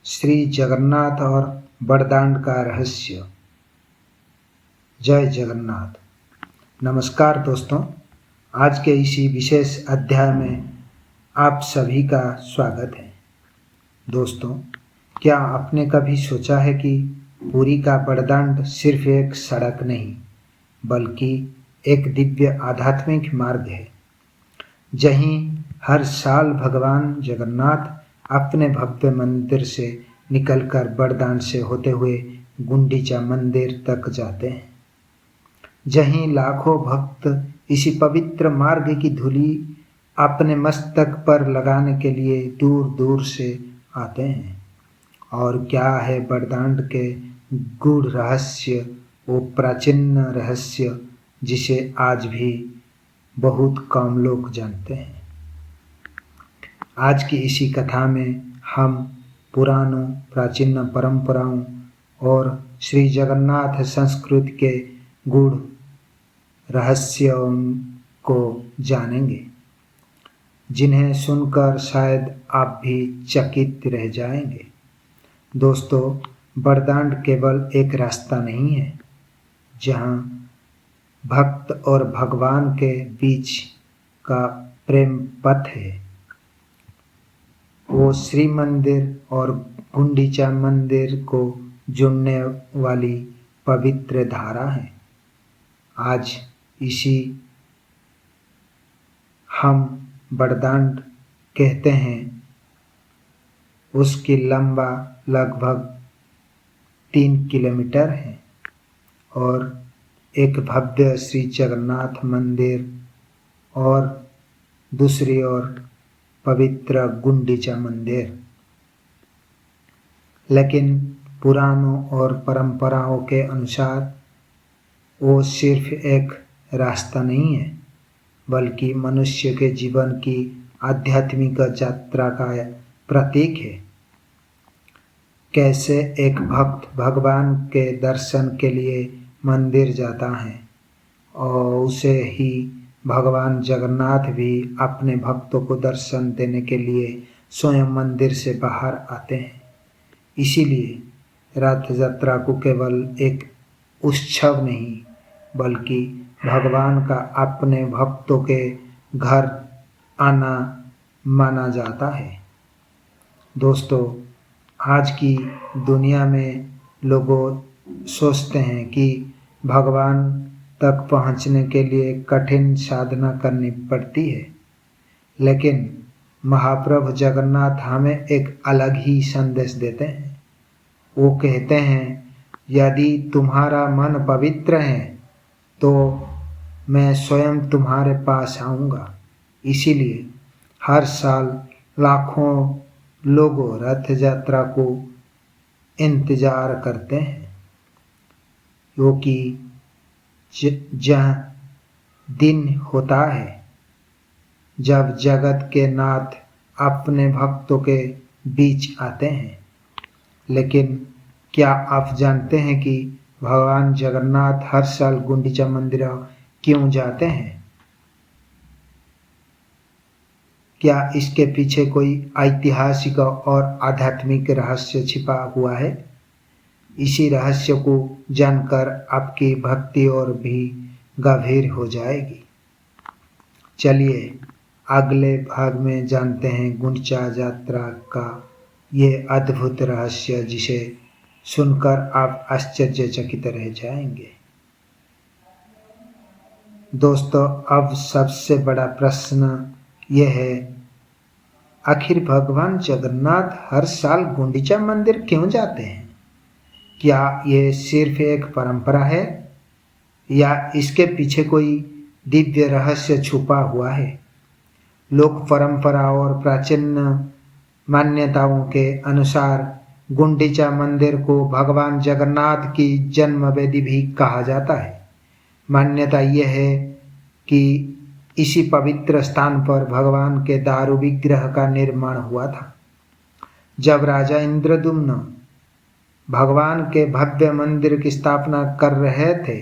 श्री जगन्नाथ और बड़दांड का रहस्य। जय जगन्नाथ। नमस्कार दोस्तों, आज के इसी विशेष अध्याय में आप सभी का स्वागत है। दोस्तों, क्या आपने कभी सोचा है कि पुरी का बड़दांड सिर्फ एक सड़क नहीं बल्कि एक दिव्य आध्यात्मिक मार्ग है, जहीं हर साल भगवान जगन्नाथ अपने भव्य मंदिर से निकलकर बड़दांड से होते हुए गुंडीचा मंदिर तक जाते हैं, जहीं लाखों भक्त इसी पवित्र मार्ग की धूली अपने मस्तक पर लगाने के लिए दूर दूर से आते हैं। और क्या है बड़दांड के गूढ़ रहस्य, वो प्राचीन रहस्य जिसे आज भी बहुत कम लोग जानते हैं। आज की इसी कथा में हम पुराणों, प्राचीन परंपराओं और श्री जगन्नाथ संस्कृति के गूढ़ रहस्यों को जानेंगे, जिन्हें सुनकर शायद आप भी चकित रह जाएंगे। दोस्तों, बड़दांड केवल एक रास्ता नहीं है जहां भक्त और भगवान के बीच का प्रेम पथ है। वो श्री मंदिर और गुंडीचा मंदिर को जोड़ने वाली पवित्र धारा है। आज इसी हम बड़दांड कहते हैं। उसकी लंबा लगभग 3 किलोमीटर है और एक भव्य श्री जगन्नाथ मंदिर और दूसरी ओर पवित्र गुंडीचा मंदिर। लेकिन पुराणों और परंपराओं के अनुसार वो सिर्फ एक रास्ता नहीं है बल्कि मनुष्य के जीवन की आध्यात्मिक यात्रा का प्रतीक है। कैसे एक भक्त भगवान के दर्शन के लिए मंदिर जाता है और उसे ही भगवान जगन्नाथ भी अपने भक्तों को दर्शन देने के लिए स्वयं मंदिर से बाहर आते हैं। इसीलिए रथ यात्रा को केवल एक उत्सव नहीं बल्कि भगवान का अपने भक्तों के घर आना माना जाता है। दोस्तों, आज की दुनिया में लोग सोचते हैं कि भगवान तक पहुंचने के लिए कठिन साधना करनी पड़ती है, लेकिन महाप्रभु जगन्नाथ हमें एक अलग ही संदेश देते हैं। वो कहते हैं, यदि तुम्हारा मन पवित्र है तो मैं स्वयं तुम्हारे पास आऊँगा। इसीलिए हर साल लाखों लोग रथ यात्रा को इंतजार करते हैं, क्योंकि जह दिन होता है जब जगत के नाथ अपने भक्तों के बीच आते हैं। लेकिन क्या आप जानते हैं कि भगवान जगन्नाथ हर साल गुंडीचा मंदिर क्यों जाते हैं? क्या इसके पीछे कोई ऐतिहासिक और आध्यात्मिक रहस्य छिपा हुआ है? इसी रहस्य को जानकर आपकी भक्ति और भी गंभीर हो जाएगी। चलिए अगले भाग में जानते हैं गुंडीचा यात्रा का ये अद्भुत रहस्य, जिसे सुनकर आप आश्चर्यचकित रह जाएंगे। दोस्तों, अब सबसे बड़ा प्रश्न यह है, आखिर भगवान जगन्नाथ हर साल गुंडीचा मंदिर क्यों जाते हैं? क्या ये सिर्फ एक परंपरा है या इसके पीछे कोई दिव्य रहस्य छुपा हुआ है? लोक परंपरा और प्राचीन मान्यताओं के अनुसार गुंडीचा मंदिर को भगवान जगन्नाथ की जन्म वेदी भी कहा जाता है। मान्यता यह है कि इसी पवित्र स्थान पर भगवान के दारू विग्रह का निर्माण हुआ था। जब राजा इंद्रद्युम्न भगवान के भव्य मंदिर की स्थापना कर रहे थे,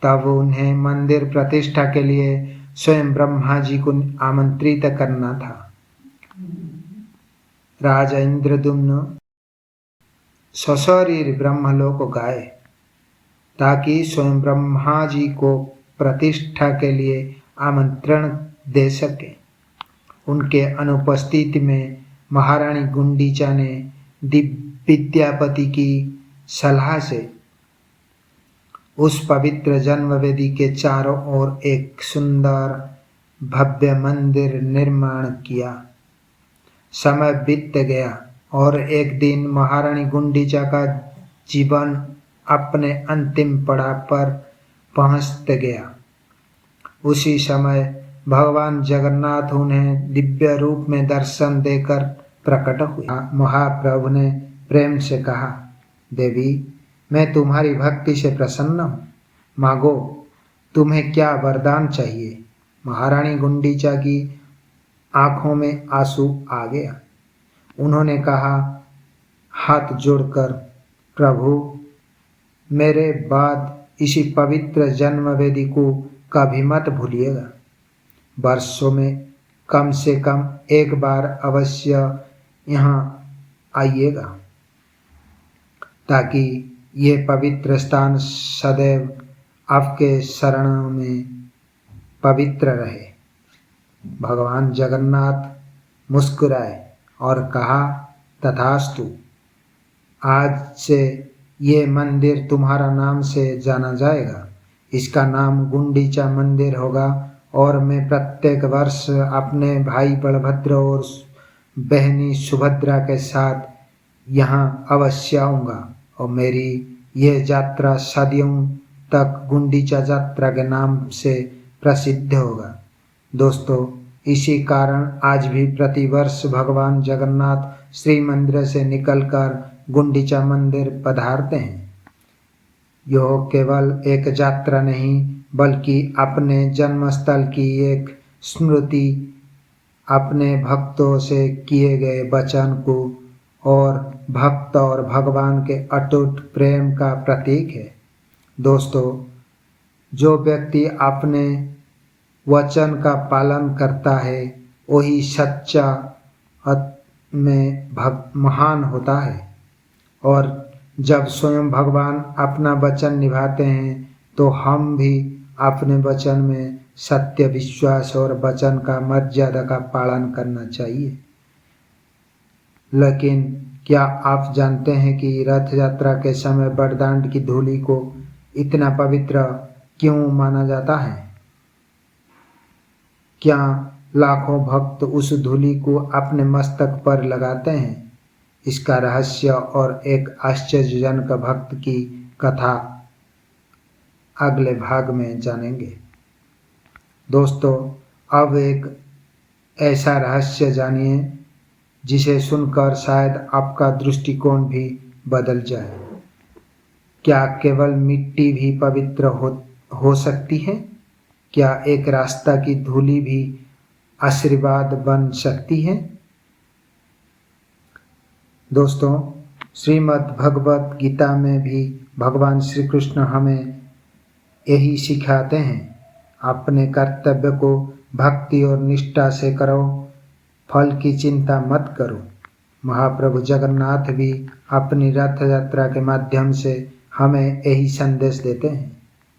तब उन्हें मंदिर प्रतिष्ठा के लिए स्वयं ब्रह्मा जी को आमंत्रित करना था। राजा इंद्रद्युम्न सशरीर ब्रह्मलोक गाए, ताकि स्वयं ब्रह्मा जी को प्रतिष्ठा के लिए आमंत्रण दे सके। उनके अनुपस्थिति में महारानी गुंडीचा ने विद्यापति की सलाह से उस पवित्र जन्मवेदी के चारों ओर एक सुंदर भव्य मंदिर निर्माण किया। समय बीत गया और एक दिन महारानी गुंडीचा का जीवन अपने अंतिम पड़ाव पर पहुंच गया। उसी समय भगवान जगन्नाथ उन्हें दिव्य रूप में दर्शन देकर प्रकट हुए। महाप्रभु ने प्रेम से कहा, देवी, मैं तुम्हारी भक्ति से प्रसन्न हूँ, मांगो, तुम्हें क्या वरदान चाहिए। महारानी गुंडीचा की आंखों में आंसू आ गया। उन्होंने कहा, हाथ जोड़कर, प्रभु, मेरे बाद इसी पवित्र जन्मवेदी को कभी मत भूलिएगा। वर्षों में कम से कम एक बार अवश्य यहाँ आइएगा, ताकि ये पवित्र स्थान सदैव आपके शरणों में पवित्र रहे। भगवान जगन्नाथ मुस्कुराए और कहा, तथास्तु। आज से ये मंदिर तुम्हारा नाम से जाना जाएगा। इसका नाम गुंडीचा मंदिर होगा और मैं प्रत्येक वर्ष अपने भाई बलभद्र और बहनी सुभद्रा के साथ यहाँ अवश्य आऊँगा और मेरी यह यात्रा सदियों तक गुंडीचा यात्रा के नाम से प्रसिद्ध होगा। दोस्तों, इसी कारण आज भी प्रतिवर्ष भगवान जगन्नाथ श्री मंदिर से निकलकर गुंडीचा मंदिर पधारते हैं। यह केवल एक यात्रा नहीं, बल्कि अपने जन्मस्थल की एक स्मृति, अपने भक्तों से किए गए वचन को और भक्त और भगवान के अटूट प्रेम का प्रतीक है। दोस्तों, जो व्यक्ति अपने वचन का पालन करता है वही सच्चा में महान होता है। और जब स्वयं भगवान अपना वचन निभाते हैं तो हम भी अपने वचन में सत्य, विश्वास और वचन का मर्यादा का पालन करना चाहिए। लेकिन क्या आप जानते हैं कि रथ यात्रा के समय बड़दांड की धूलि को इतना पवित्र क्यों माना जाता है? क्या लाखों भक्त उस धूलि को अपने मस्तक पर लगाते हैं? इसका रहस्य और एक आश्चर्यजनक भक्त की कथा अगले भाग में जानेंगे। दोस्तों, अब एक ऐसा रहस्य जानिए जिसे सुनकर शायद आपका दृष्टिकोण भी बदल जाए। क्या केवल मिट्टी भी पवित्र हो सकती है? क्या एक रास्ता की धूलि भी आशीर्वाद बन सकती है? दोस्तों, श्रीमद् भगवत गीता में भी भगवान श्री कृष्ण हमें यही सिखाते हैं। अपने कर्तव्य को भक्ति और निष्ठा से करो, फल की चिंता मत करो। महाप्रभु जगन्नाथ भी अपनी रथ यात्रा के माध्यम से हमें यही संदेश देते हैं।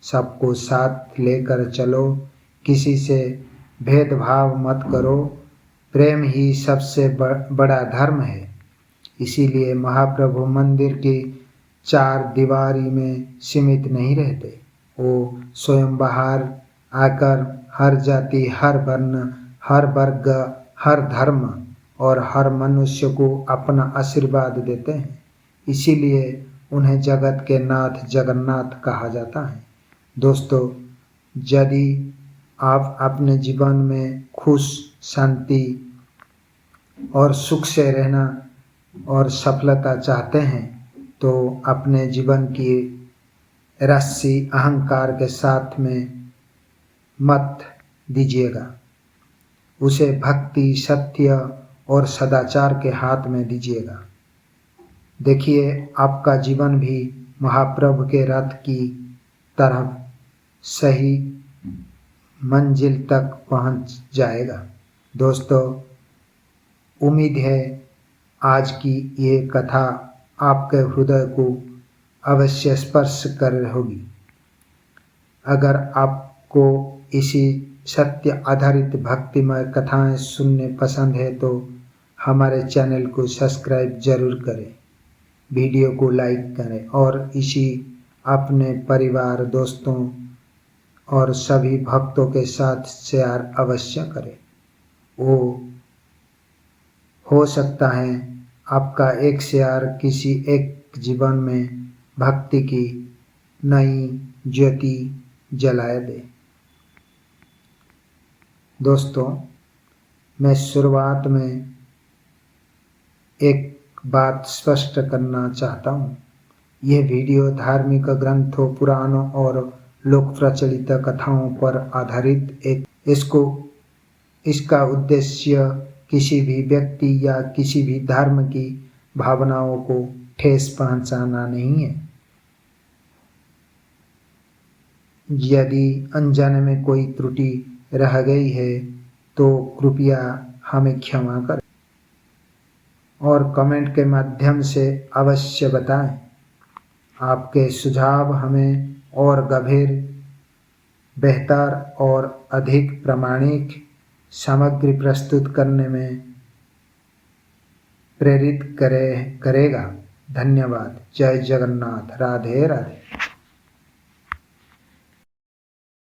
सबको साथ लेकर चलो, किसी से भेदभाव मत करो, प्रेम ही सबसे बड़ा धर्म है। इसीलिए महाप्रभु मंदिर की चार दीवारी में सीमित नहीं रहते। वो स्वयं बाहर आकर हर जाति, हर वर्ण, हर वर्ग, हर धर्म और हर मनुष्य को अपना आशीर्वाद देते हैं। इसीलिए उन्हें जगत के नाथ जगन्नाथ कहा जाता है। दोस्तों, यदि आप अपने जीवन में खुश, शांति और सुख से रहना और सफलता चाहते हैं तो अपने जीवन की रस्सी अहंकार के साथ में मत दीजिएगा। उसे भक्ति, सत्य और सदाचार के हाथ में दीजिएगा। देखिए, आपका जीवन भी महाप्रभु के रथ की तरफ सही मंजिल तक पहुंच जाएगा। दोस्तों, उम्मीद है आज की ये कथा आपके हृदय को अवश्य स्पर्श कर होगी। अगर आपको इसी सत्य आधारित भक्तिमय कथाएं सुनने पसंद है तो हमारे चैनल को सब्सक्राइब जरूर करें, वीडियो को लाइक करें और इसी अपने परिवार, दोस्तों और सभी भक्तों के साथ शेयर अवश्य करें। वो हो सकता है आपका एक शेयर किसी एक जीवन में भक्ति की नई ज्योति जलाए दे। दोस्तों, मैं शुरुआत में एक बात स्पष्ट करना चाहता हूँ। यह वीडियो धार्मिक ग्रंथों, पुराणों और लोक प्रचलित कथाओं पर आधारित इसका उद्देश्य किसी भी व्यक्ति या किसी भी धर्म की भावनाओं को ठेस पहुंचाना नहीं है। यदि अनजाने में कोई त्रुटि रह गई है तो कृपया हमें क्षमा करें और कमेंट के माध्यम से अवश्य बताएं। आपके सुझाव हमें और गंभीर, बेहतर और अधिक प्रामाणिक सामग्री प्रस्तुत करने में प्रेरित करेगा। धन्यवाद। जय जगन्नाथ। राधे राधे।